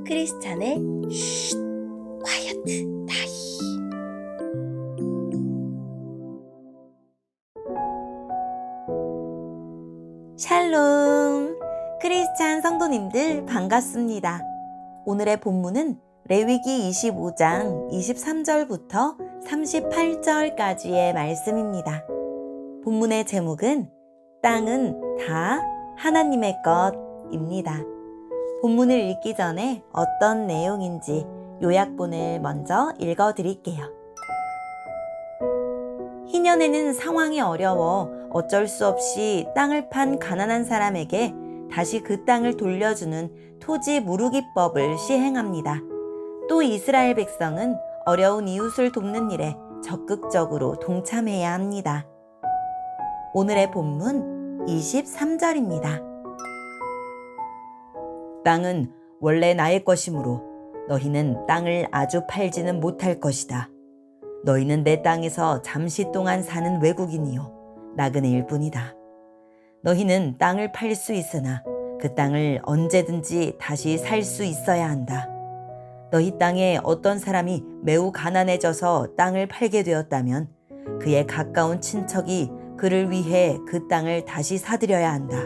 크리스찬의 쉿 콰이어트 타임. 샬롬, 크리스찬 성도님들 반갑습니다. 오늘의 본문은 레위기 25장 23절부터 38절까지의 말씀입니다. 본문의 제목은 땅은 다 하나님의 것입니다. 본문을 읽기 전에 어떤 내용인지 요약본을 먼저 읽어드릴게요. 희년에는 상황이 어려워 어쩔 수 없이 땅을 판 가난한 사람에게 다시 그 땅을 돌려주는 토지 무르기법을 시행합니다. 또 이스라엘 백성은 어려운 이웃을 돕는 일에 적극적으로 동참해야 합니다. 오늘의 본문 23절입니다. 땅은 원래 나의 것이므로 너희는 땅을 아주 팔지는 못할 것이다. 너희는 내 땅에서 잠시 동안 사는 외국인이요 나그네일 뿐이다. 너희는 땅을 팔 수 있으나 그 땅을 언제든지 다시 살 수 있어야 한다. 너희 땅에 어떤 사람이 매우 가난해져서 땅을 팔게 되었다면 그의 가까운 친척이 그를 위해 그 땅을 다시 사들여야 한다.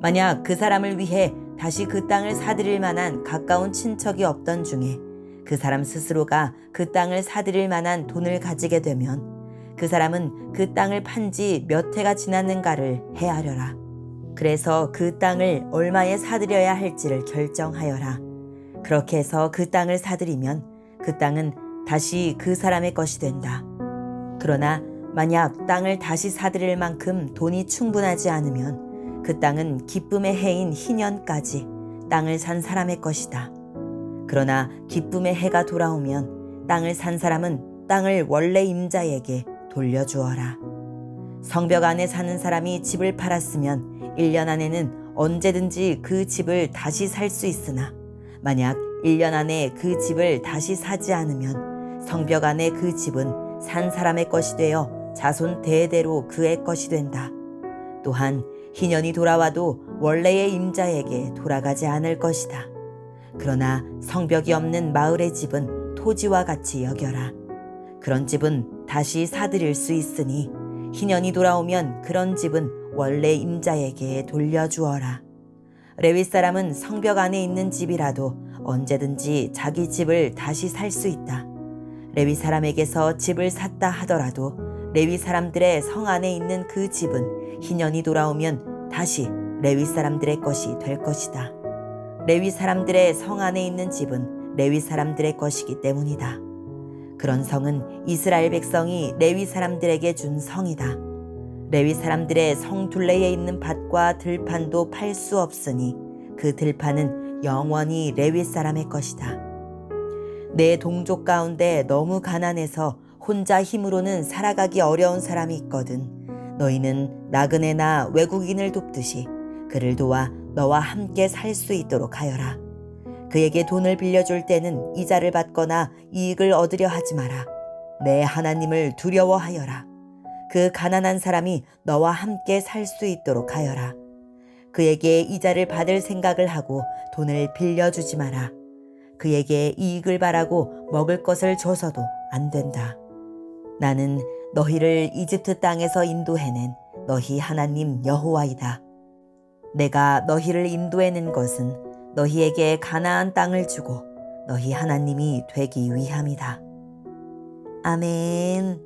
만약 그 사람을 위해 다시 그 땅을 사들일 만한 가까운 친척이 없던 중에 그 사람 스스로가 그 땅을 사들일 만한 돈을 가지게 되면 그 사람은 그 땅을 판 지 몇 해가 지났는가를 헤아려라. 그래서 그 땅을 얼마에 사들여야 할지를 결정하여라. 그렇게 해서 그 땅을 사들이면 그 땅은 다시 그 사람의 것이 된다. 그러나 만약 땅을 다시 사들일 만큼 돈이 충분하지 않으면 그 땅은 기쁨의 해인 희년까지 땅을 산 사람의 것이다. 그러나 기쁨의 해가 돌아오면 땅을 산 사람은 땅을 원래 임자에게 돌려주어라. 성벽 안에 사는 사람이 집을 팔았으면 1년 안에는 언제든지 그 집을 다시 살 수 있으나 만약 1년 안에 그 집을 다시 사지 않으면 성벽 안에 그 집은 산 사람의 것이 되어 자손 대대로 그의 것이 된다. 또한 희년이 돌아와도 원래의 임자에게 돌아가지 않을 것이다. 그러나 성벽이 없는 마을의 집은 토지와 같이 여겨라. 그런 집은 다시 사들일 수 있으니 희년이 돌아오면 그런 집은 원래 임자에게 돌려주어라. 레위 사람은 성벽 안에 있는 집이라도 언제든지 자기 집을 다시 살 수 있다. 레위 사람에게서 집을 샀다 하더라도 레위 사람들의 성 안에 있는 그 집은 희년이 돌아오면 다시 레위 사람들의 것이 될 것이다. 레위 사람들의 성 안에 있는 집은 레위 사람들의 것이기 때문이다. 그런 성은 이스라엘 백성이 레위 사람들에게 준 성이다. 레위 사람들의 성 둘레에 있는 밭과 들판도 팔 수 없으니 그 들판은 영원히 레위 사람의 것이다. 내 동족 가운데 너무 가난해서 혼자 힘으로는 살아가기 어려운 사람이 있거든. 너희는 나그네나 외국인을 돕듯이 그를 도와 너와 함께 살 수 있도록 하여라. 그에게 돈을 빌려줄 때는 이자를 받거나 이익을 얻으려 하지 마라. 내 하나님을 두려워하여라. 그 가난한 사람이 너와 함께 살 수 있도록 하여라. 그에게 이자를 받을 생각을 하고 돈을 빌려주지 마라. 그에게 이익을 바라고 먹을 것을 줘서도 안 된다. 나는 너희를 이집트 땅에서 인도해낸 너희 하나님 여호와이다. 내가 너희를 인도해낸 것은 너희에게 가나안 땅을 주고 너희 하나님이 되기 위함이다. 아멘.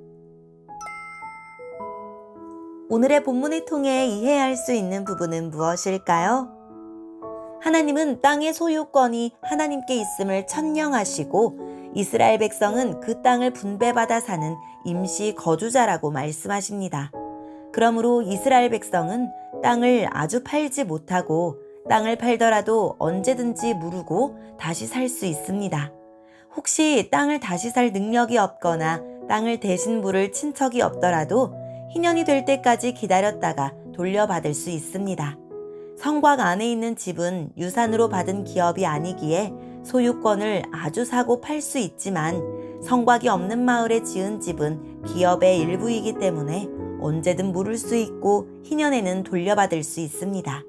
오늘의 본문을 통해 이해할 수 있는 부분은 무엇일까요? 하나님은 땅의 소유권이 하나님께 있음을 천명하시고 이스라엘 백성은 그 땅을 분배받아 사는 임시 거주자라고 말씀하십니다. 그러므로 이스라엘 백성은 땅을 아주 팔지 못하고 땅을 팔더라도 언제든지 무르고 다시 살 수 있습니다. 혹시 땅을 다시 살 능력이 없거나 땅을 대신 물을 친척이 없더라도 희년이 될 때까지 기다렸다가 돌려받을 수 있습니다. 성곽 안에 있는 집은 유산으로 받은 기업이 아니기에 소유권을 아주 사고 팔 수 있지만 성곽이 없는 마을에 지은 집은 기업의 일부이기 때문에 언제든 물을 수 있고 희년에는 돌려받을 수 있습니다.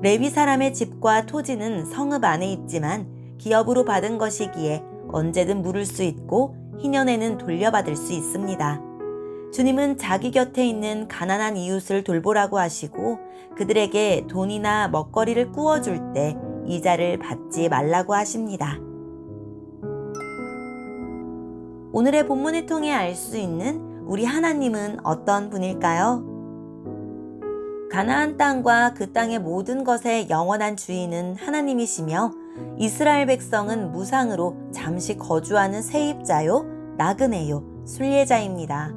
레위 사람의 집과 토지는 성읍 안에 있지만 기업으로 받은 것이기에 언제든 물을 수 있고 희년에는 돌려받을 수 있습니다. 주님은 자기 곁에 있는 가난한 이웃을 돌보라고 하시고 그들에게 돈이나 먹거리를 꾸어줄 때 이자를 받지 말라고 하십니다. 오늘의 본문을 통해 알 수 있는 우리 하나님은 어떤 분일까요? 가나안 땅과 그 땅의 모든 것의 영원한 주인은 하나님이시며 이스라엘 백성은 무상으로 잠시 거주하는 세입자요, 나그네요, 순례자입니다.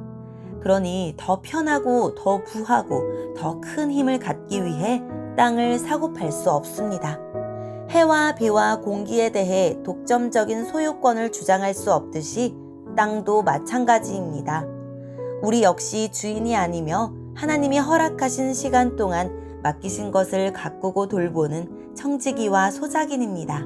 그러니 더 편하고 더 부하고 더 큰 힘을 갖기 위해 땅을 사고 팔 수 없습니다. 해와 비와 공기에 대해 독점적인 소유권을 주장할 수 없듯이 땅도 마찬가지입니다. 우리 역시 주인이 아니며 하나님이 허락하신 시간 동안 맡기신 것을 가꾸고 돌보는 청지기와 소작인입니다.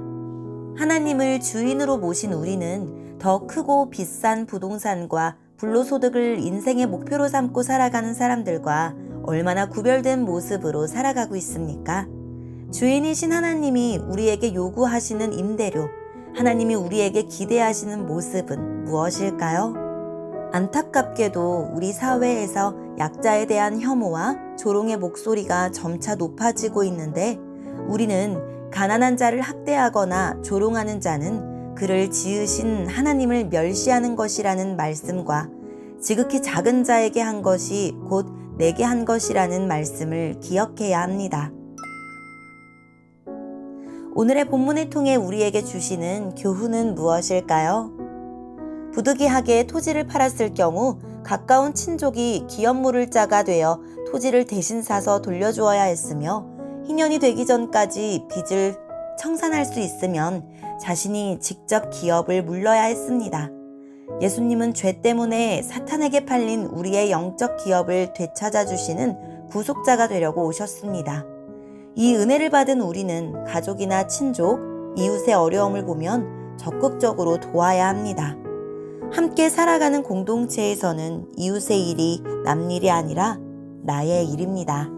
하나님을 주인으로 모신 우리는 더 크고 비싼 부동산과 불로소득을 인생의 목표로 삼고 살아가는 사람들과 얼마나 구별된 모습으로 살아가고 있습니까? 주인이신 하나님이 우리에게 요구하시는 임대료, 하나님이 우리에게 기대하시는 모습은 무엇일까요? 안타깝게도 우리 사회에서 약자에 대한 혐오와 조롱의 목소리가 점차 높아지고 있는데 우리는 가난한 자를 학대하거나 조롱하는 자는 그를 지으신 하나님을 멸시하는 것이라는 말씀과 지극히 작은 자에게 한 것이 곧 내게 한 것이라는 말씀을 기억해야 합니다. 오늘의 본문을 통해 우리에게 주시는 교훈은 무엇일까요? 부득이하게 토지를 팔았을 경우 가까운 친족이 기업물을자가 되어 토지를 대신 사서 돌려주어야 했으며 희년이 되기 전까지 빚을 청산할 수 있으면 자신이 직접 기업을 물러야 했습니다. 예수님은 죄 때문에 사탄에게 팔린 우리의 영적 기업을 되찾아 주시는 구속자가 되려고 오셨습니다. 이 은혜를 받은 우리는 가족이나 친족, 이웃의 어려움을 보면 적극적으로 도와야 합니다. 함께 살아가는 공동체에서는 이웃의 일이 남 일이 아니라 나의 일입니다.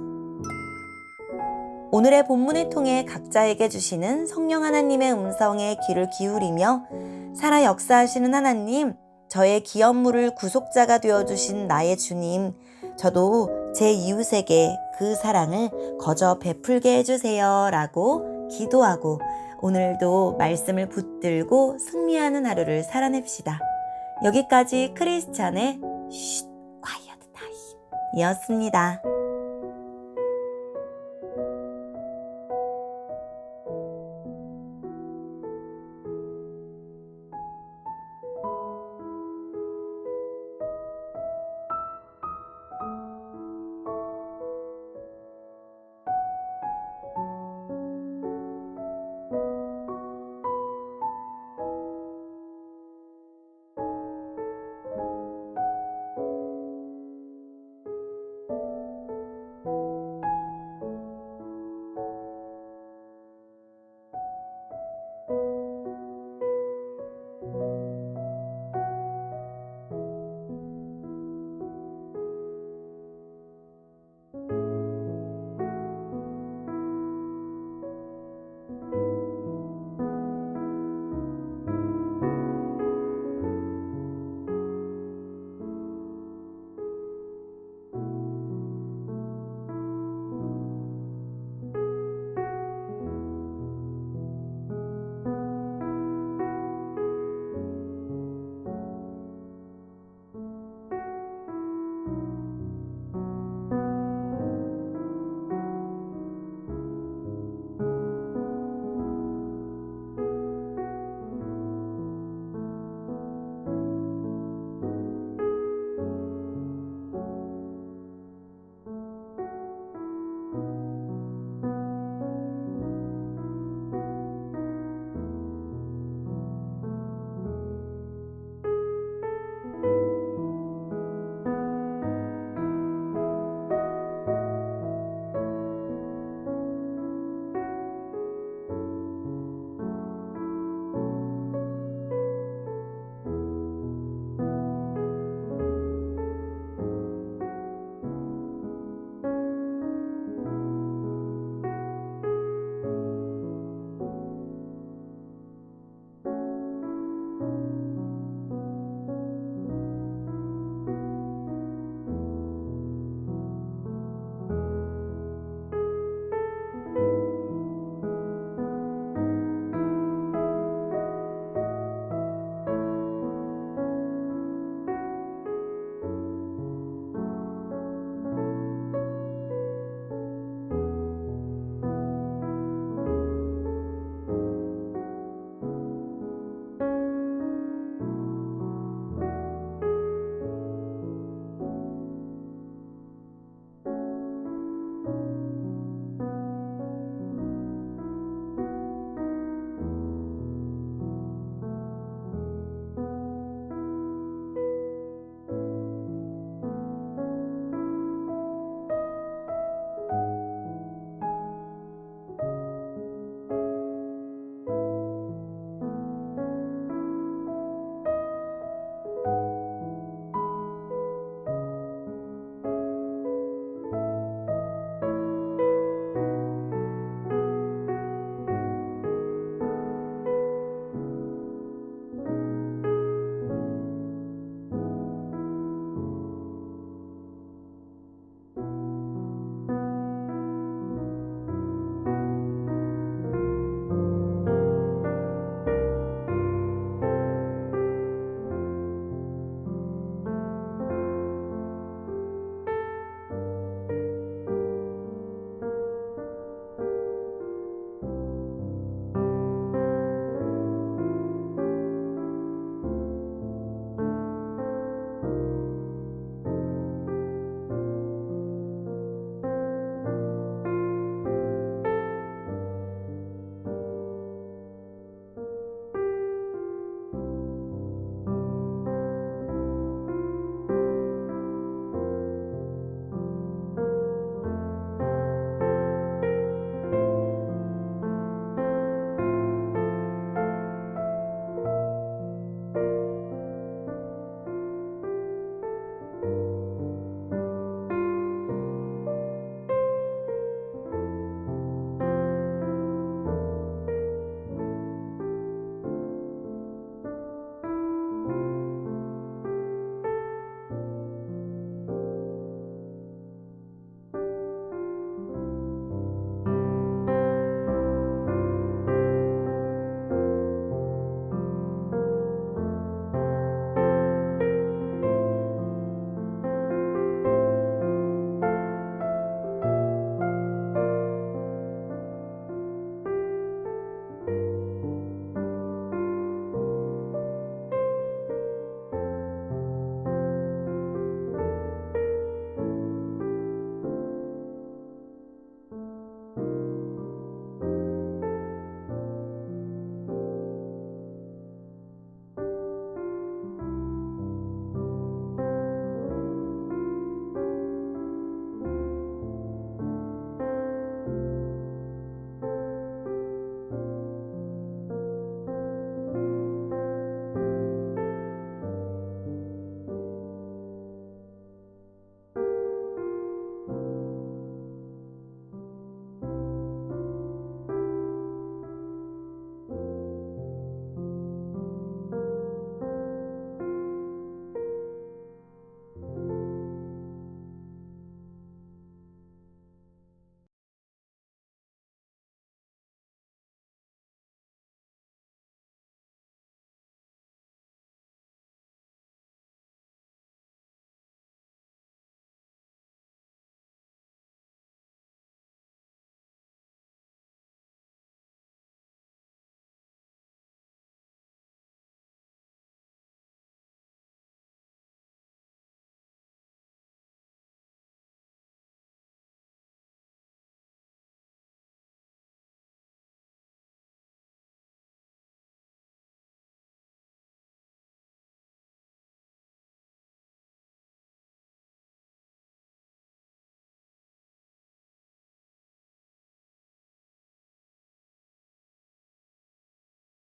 오늘의 본문을 통해 각자에게 주시는 성령 하나님의 음성에 귀를 기울이며 살아 역사하시는 하나님, 저의 기업물을 구속자가 되어주신 나의 주님, 저도 제 이웃에게 그 사랑을 거저 베풀게 해주세요 라고 기도하고 오늘도 말씀을 붙들고 승리하는 하루를 살아냅시다. 여기까지 크리스찬의 quiet time 이었습니다.